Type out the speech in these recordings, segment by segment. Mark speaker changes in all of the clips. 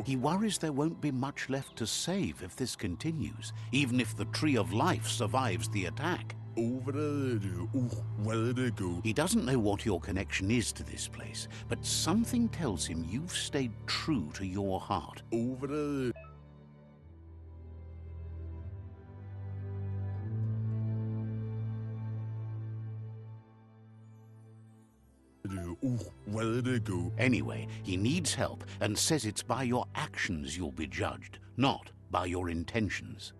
Speaker 1: He worries there won't be much left to save if this continues, even if the Tree of Life survives the attack. He doesn't know what your connection is to this place, but something tells him you've stayed true to your heart. Anyway, he needs help and says it's by your actions you'll be judged, not by your intentions.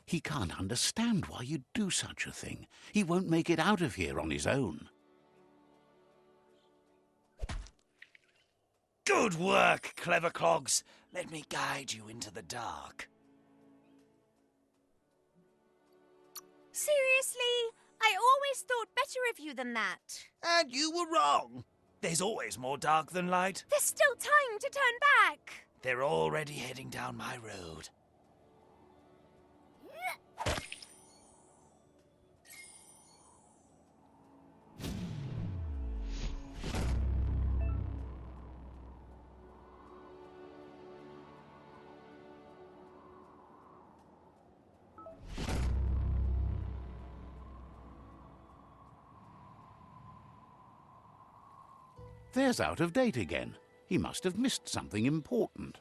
Speaker 1: He can't understand why you'd do such a thing. He won't make it out of here on his own.
Speaker 2: Good work, clever clogs. Let me guide you into the dark.
Speaker 3: Seriously? I always thought better of you than that.
Speaker 2: And you were wrong. There's always more dark than light.
Speaker 3: There's still time to turn back.
Speaker 2: They're already heading down my road.
Speaker 1: There's Out of Date again. He must have missed something important.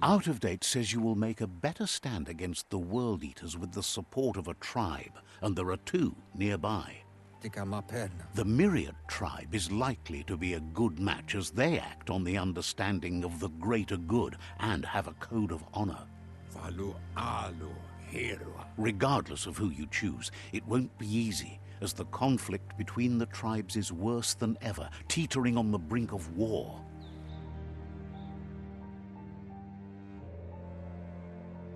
Speaker 1: Out of Date says you will make a better stand against the World Eaters with the support of a tribe, and there are two nearby. The Myriad tribe is likely to be a good match as they act on the understanding of the greater good and have a code of honor. Regardless of who you choose, it won't be easy, as the conflict between the tribes is worse than ever, teetering on the brink of war.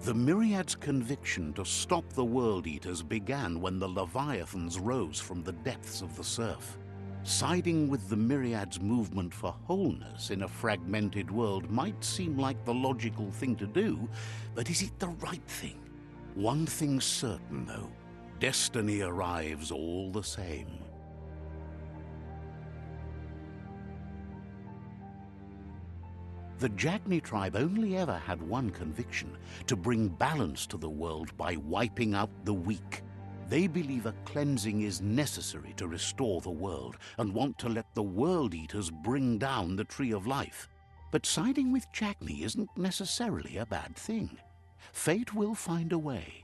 Speaker 1: The Myriad's conviction to stop the World Eaters began when the Leviathans rose from the depths of the surf. Siding with the Myriad's movement for wholeness in a fragmented world might seem like the logical thing to do, but is it the right thing? One thing's certain, though. Destiny arrives all the same. The Jagni tribe only ever had one conviction: to bring balance to the world by wiping out the weak. They believe a cleansing is necessary to restore the world and want to let the World Eaters bring down the Tree of Life. But siding with Jagni isn't necessarily a bad thing. Fate will find a way.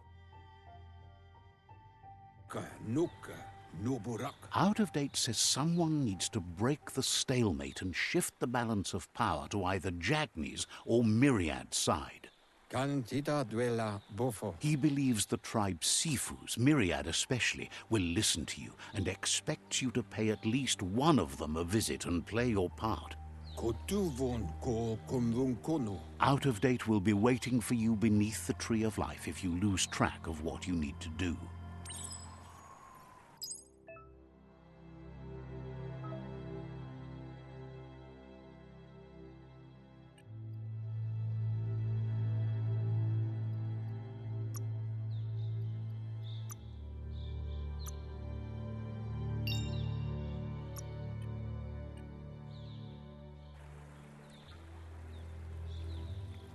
Speaker 1: Out of Date says someone needs to break the stalemate and shift the balance of power to either Jagni's or Myriad's side. He believes the tribe Sifus, Myriad especially, will listen to you and expects you to pay at least one of them a visit and play your part. Out of Date will be waiting for you beneath the Tree of Life if you lose track of what you need to do.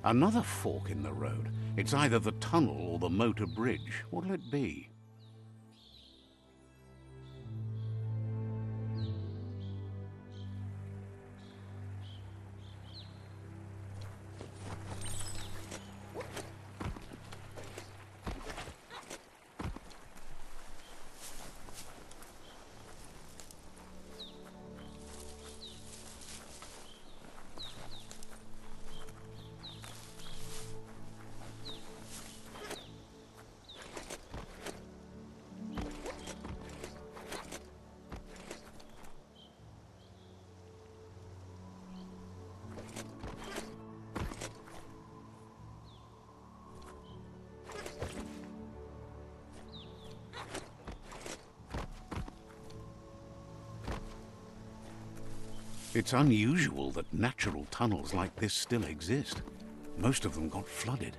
Speaker 1: Another fork in the road. It's either the tunnel or the motor bridge. What'll it be? It's unusual that natural tunnels like this still exist. Most of them got flooded.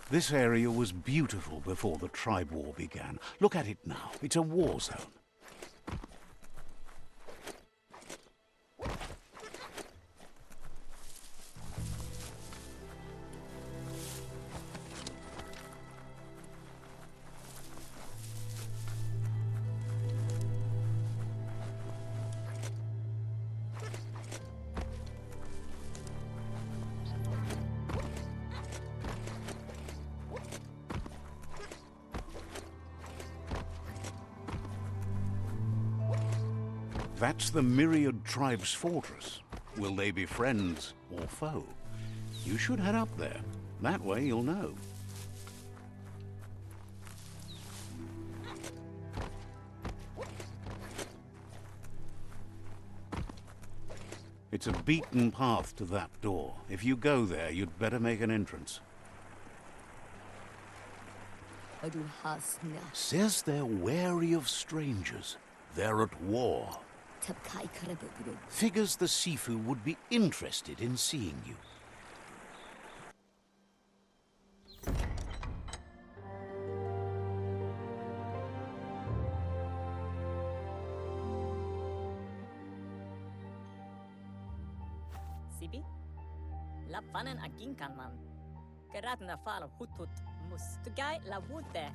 Speaker 1: This area was beautiful before the tribe war began. Look at it now. It's a war zone. That's the Myriad Tribe's fortress. Will they be friends or foe? You should head up there. That way you'll know. It's a beaten path to that door. If you go there, you'd better make an entrance. Says they're wary of strangers. They're at war. Figures the Sifu would be interested in seeing you.
Speaker 4: Sibi? La vanen aginkan man. Geradna fal hutut mustugai la wute.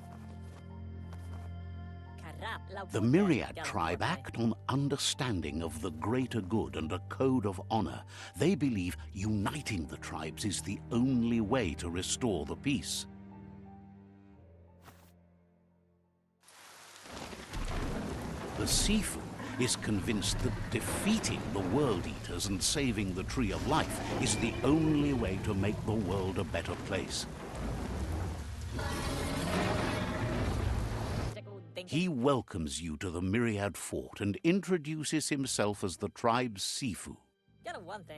Speaker 1: The Myriad tribe act on understanding of the greater good and a code of honor. They believe uniting the tribes is the only way to restore the peace. The Sifu is convinced that defeating the World Eaters and saving the Tree of Life is the only way to make the world a better place. He welcomes you to the Myriad Fort and introduces himself as the tribe's Sifu.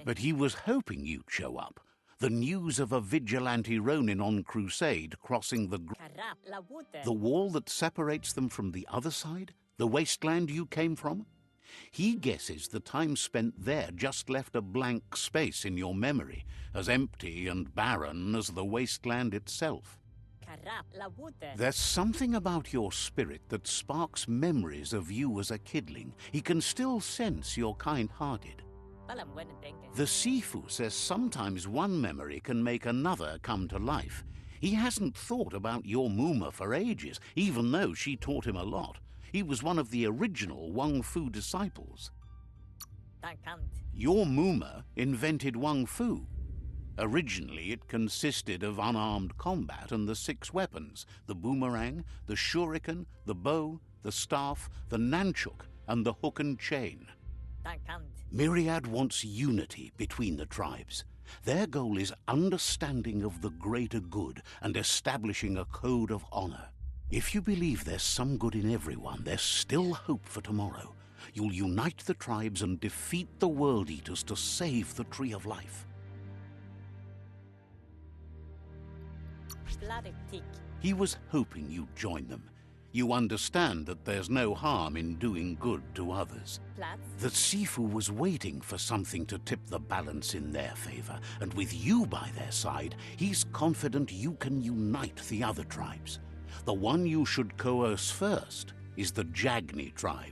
Speaker 1: But he was hoping you'd show up. The news of a vigilante Ronin on crusade crossing the wall that separates them from the other side, the wasteland you came from. He guesses the time spent there just left a blank space in your memory, as empty and barren as the wasteland itself. There's something about your spirit that sparks memories of you as a kidling. He can still sense you're kind-hearted. The Sifu says sometimes one memory can make another come to life. He hasn't thought about your Muma for ages, even though she taught him a lot. He was one of the original Wang Fu disciples. Your Muma invented Wang Fu. Originally, it consisted of unarmed combat and the 6 weapons: the boomerang, the shuriken, the bow, the staff, the nunchuk, and the hook and chain. Myriad wants unity between the tribes. Their goal is understanding of the greater good and establishing a code of honor. If you believe there's some good in everyone, there's still hope for tomorrow. You'll unite the tribes and defeat the World Eaters to save the Tree of Life. He was hoping you'd join them. You understand that there's no harm in doing good to others. The Sifu was waiting for something to tip the balance in their favor, and with you by their side, he's confident you can unite the other tribes. The one you should coerce first is the Jagni tribe.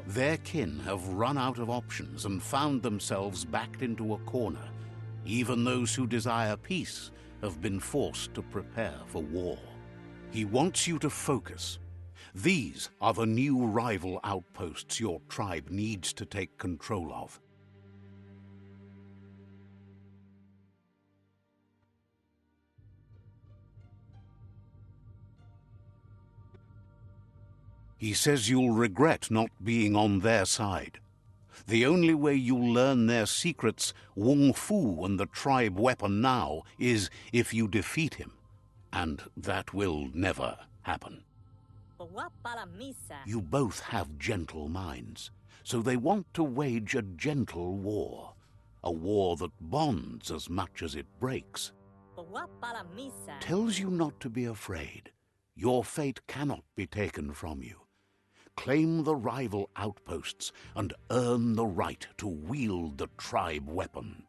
Speaker 1: Their kin have run out of options and found themselves backed into a corner. Even those who desire peace have been forced to prepare for war. He wants you to focus. These are the new rival outposts your tribe needs to take control of. He says you'll regret not being on their side. The only way you'll learn their secrets, Wung Fu and the tribe weapon now, is if you defeat him. And that will never happen. You both have gentle minds, so they want to wage a gentle war. A war that bonds as much as it breaks. Tells you not to be afraid. Your fate cannot be taken from you. claim the rival outposts, and earn the right to wield the tribe weapon.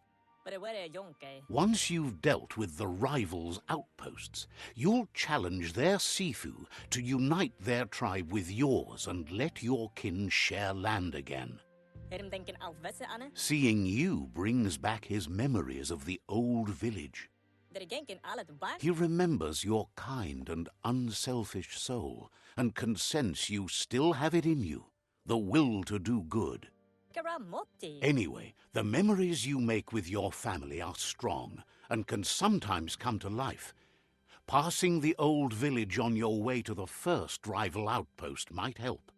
Speaker 1: Once you've dealt with the rivals' outposts, you'll challenge their Sifu to unite their tribe with yours and let your kin share land again. Seeing you brings back his memories of the old village. He remembers your kind and unselfish soul and can sense you still have it in you, the will to do good. Anyway, the memories you make with your family are strong and can sometimes come to life. Passing the old village on your way to the first rival outpost might help.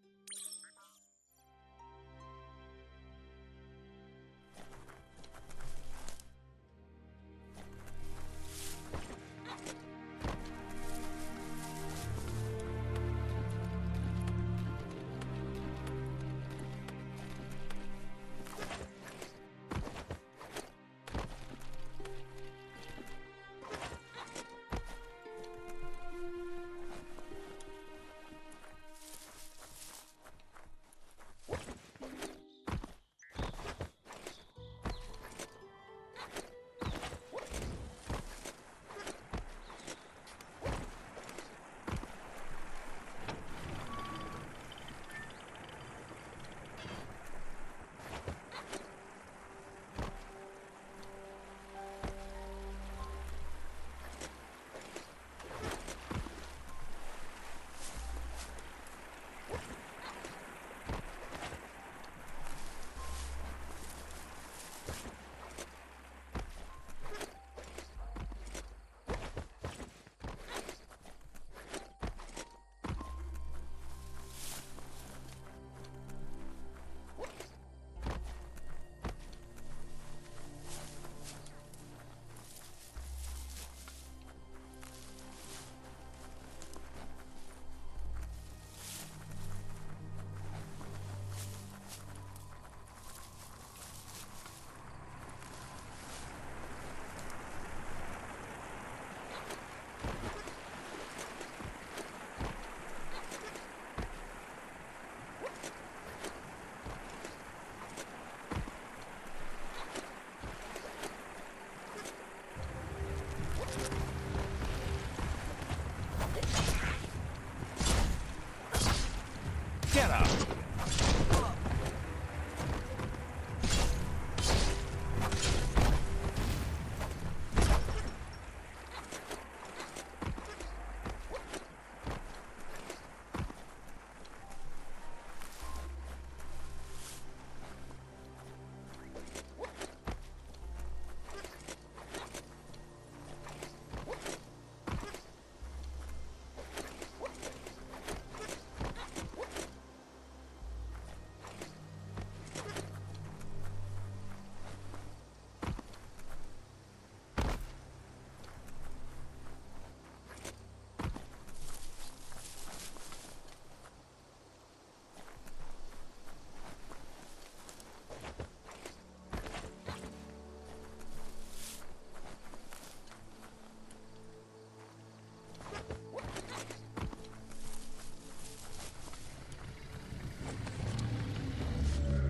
Speaker 2: Get up!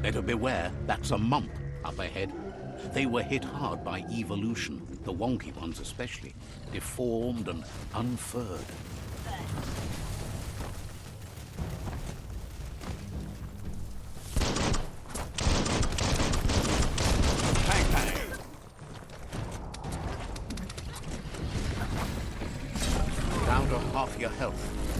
Speaker 1: Better beware, that's a mump up ahead. They were hit hard by evolution, the wonky ones especially, deformed and unfurred.
Speaker 2: Bang, bang.
Speaker 1: Down to half your health.